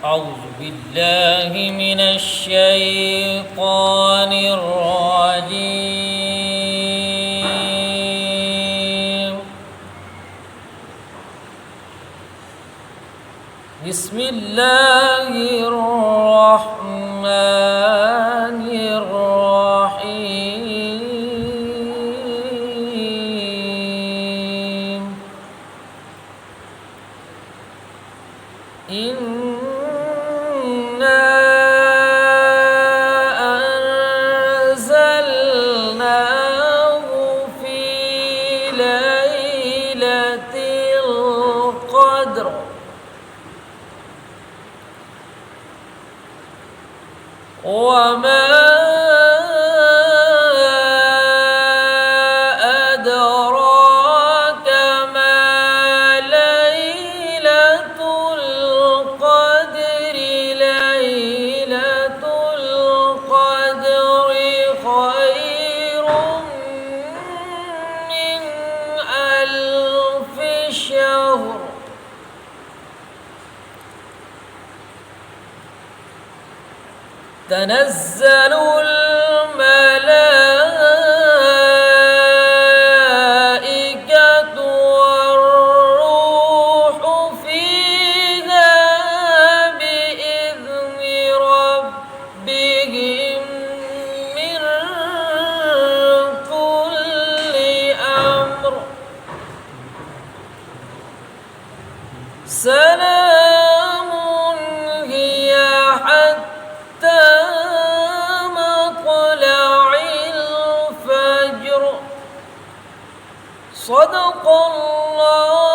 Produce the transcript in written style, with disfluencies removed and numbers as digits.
أعوذ بالله من الشيطان الرجيم. بسم الله الرحمن الرحيم. إنا أنزلناه في ليلة القدر وما أدراك ما ليلة القدر. ليلة القدر خير من ألف شهر. تنزل الملائكة والروح فيها بإذن ربهم من كل أمر. سلام هي حتى مطلع الفجر. صدق الله